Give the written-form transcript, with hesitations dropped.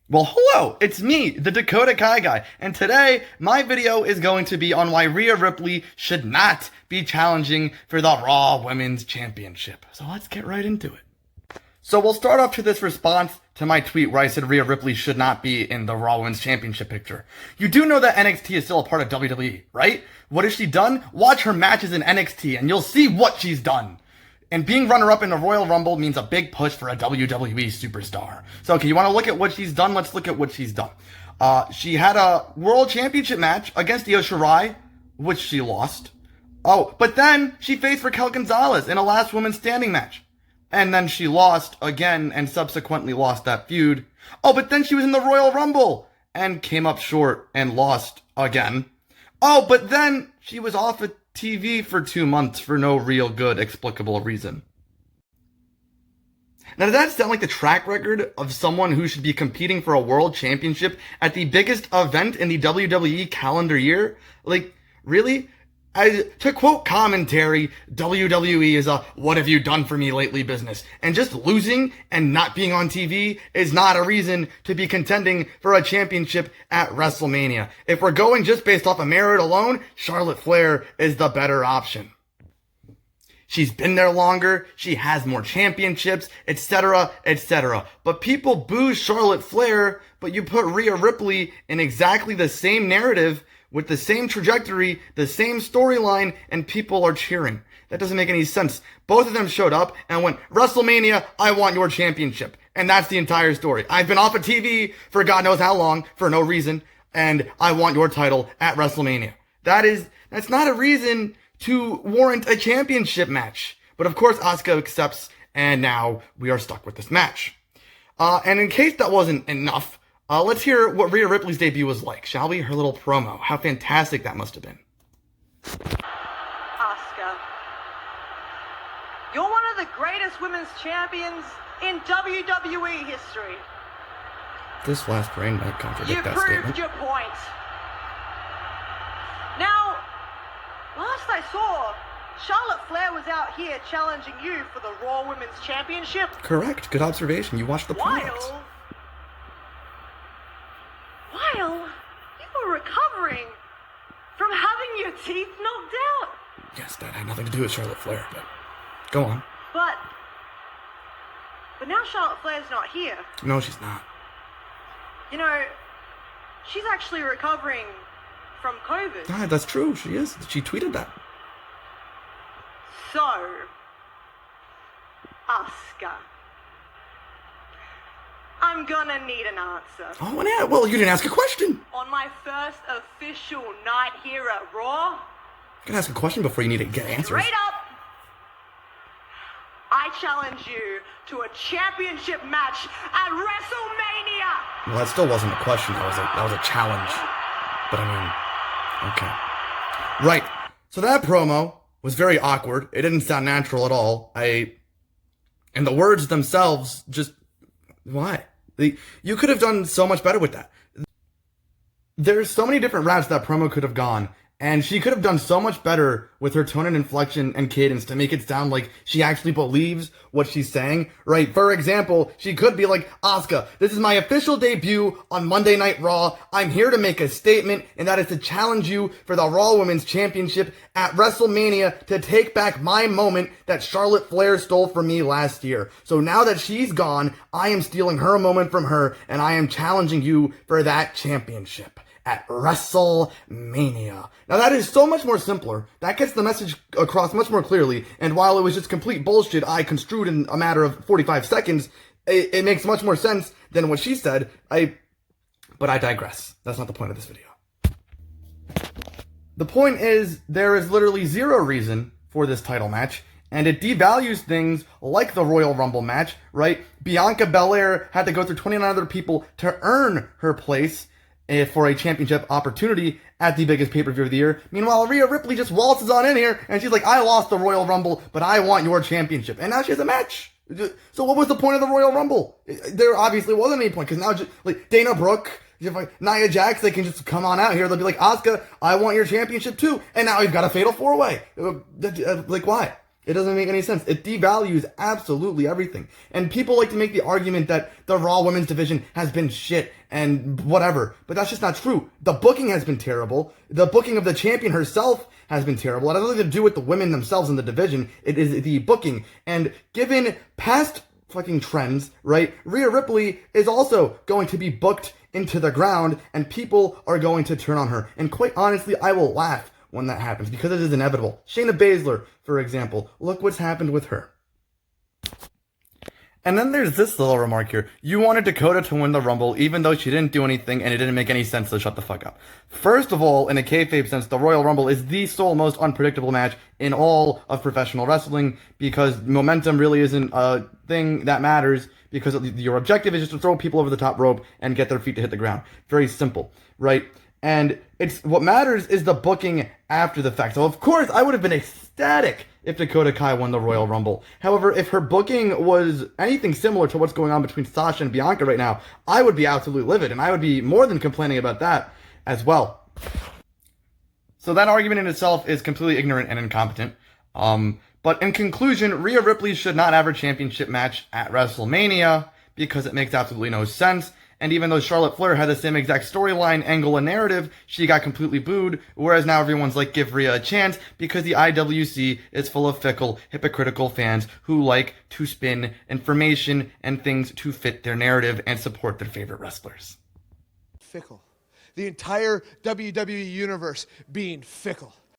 Well, hello, it's me, the Dakota Kai Guy, and today my video is going to be on why Rhea Ripley should not be challenging for the Raw Women's Championship. So let's get right into it. So we'll start off to this response to my tweet where I said Rhea Ripley should not be in the Raw Women's Championship picture. You do know that NXT is still a part of WWE, right? What has she done? Watch her matches in NXT and you'll see what she's done. And being runner-up in the Royal Rumble means a big push for a WWE superstar. So, okay, you want to look at what she's done? Let's look at what she's done. She had a World Championship match against Io Shirai, which she lost. Oh, but then she faced Raquel Gonzalez in a last woman standing match. And then she lost again and subsequently lost that feud. Oh, but then she was in the Royal Rumble and came up short and lost again. Oh, but then she was off of TV for 2 months for no real good explicable reason. Now, does that sound like the track record of someone who should be competing for a world championship at the biggest event in the WWE calendar year? Like, really? To quote commentary, WWE is a "what have you done for me lately" business, and just losing and not being on TV is not a reason to be contending for a championship at WrestleMania. If we're going just based off of merit alone, Charlotte Flair is the better option. She's been there longer, she has more championships, etc., etc. But people boo Charlotte Flair, but you put Rhea Ripley in exactly the same narrative with the same trajectory, the same storyline, and people are cheering. That doesn't make any sense. Both of them showed up and went, "WrestleMania, I want your championship." And that's the entire story. I've been off of TV for God knows how long, for no reason, and I want your title at WrestleMania. That's not a reason to warrant a championship match. But of course, Asuka accepts, and now we are stuck with this match. And in case that wasn't enough, let's hear what Rhea Ripley's debut was like, shall we? Her little promo. How fantastic that must have been. Asuka, you're one of the greatest women's champions in WWE history. This last reign might contradict that statement. You proved your point. Now, last I saw, Charlotte Flair was out here challenging you for the Raw Women's Championship. Correct. Good observation. You watched the promos. While you were recovering from having your teeth knocked out. Yes, that had nothing to do with Charlotte Flair, but go on. But now Charlotte Flair's not here. No, she's not. You know, she's actually recovering from COVID. Ah, that's true. She is. She tweeted that. So, Asuka, I'm gonna need an answer. Oh, yeah. Well, you didn't ask a question. On my first official night here at Raw, You can ask a question before you need to get answers. straight up, I challenge you to a championship match at WrestleMania. Well, that still wasn't a question. That was a challenge. But I mean, okay. Right. So that promo was very awkward. It didn't sound natural at all. And the words themselves just, why? You could have done so much better with that. There's so many different routes that promo could have gone, and she could have done so much better with her tone and inflection and cadence to make it sound like she actually believes what she's saying, right? For example, she could be like, "Asuka, this is my official debut on Monday Night Raw. I'm here to make a statement, and that is to challenge you for the Raw Women's Championship at WrestleMania to take back my moment that Charlotte Flair stole from me last year. So now that she's gone, I am stealing her moment from her, and I am challenging you for that championship at WrestleMania." Now that is so much more simpler. That gets the message across much more clearly. And while it was just complete bullshit I construed in a matter of 45 seconds, it makes much more sense than what she said. But I digress. That's not the point of this video. The point is, there is literally zero reason for this title match, and it devalues things like the Royal Rumble match, right? Bianca Belair had to go through 29 other people to earn her place for a championship opportunity at the biggest pay-per-view of the year. Meanwhile, Rhea Ripley just waltzes on in here, and she's like, "I lost the Royal Rumble, but I want your championship." And now she has a match. So what was the point of the Royal Rumble? There obviously wasn't any point, because now, just, like, Dana Brooke, Nia Jax, they can just come on out here. They'll be like, "Asuka, I want your championship too." And now we've got a fatal four-way. Like, why? It doesn't make any sense. It devalues absolutely everything. And people like to make the argument that the Raw Women's division has been shit and whatever. But that's just not true. The booking has been terrible. The booking of the champion herself has been terrible. It has nothing to do with the women themselves in the division. It is the booking. And given past fucking trends, right, Rhea Ripley is also going to be booked into the ground and people are going to turn on her. And quite honestly, I will laugh when that happens because it is inevitable. Shayna Baszler, for example, look what's happened with her. And then there's this little remark here. You wanted Dakota to win the Rumble even though she didn't do anything and it didn't make any sense, so shut the fuck up. First of all, in a kayfabe sense, the Royal Rumble is the sole most unpredictable match in all of professional wrestling because momentum really isn't a thing that matters because your objective is just to throw people over the top rope and get their feet to hit the ground. Very simple, right? And it's what matters is the booking after the fact. So of course I would have been ecstatic if Dakota Kai won the Royal Rumble. However, if her booking was anything similar to what's going on between Sasha and Bianca right now, I would be absolutely livid, and I would be more than complaining about that as well. So that argument in itself is completely ignorant and incompetent. But in conclusion, Rhea Ripley should not have her championship match at WrestleMania because it makes absolutely no sense. And even though Charlotte Flair had the same exact storyline, angle, and narrative, she got completely booed, whereas now everyone's like, give Rhea a chance, because the IWC is full of fickle, hypocritical fans who like to spin information and things to fit their narrative and support their favorite wrestlers. Fickle. The entire WWE universe being fickle.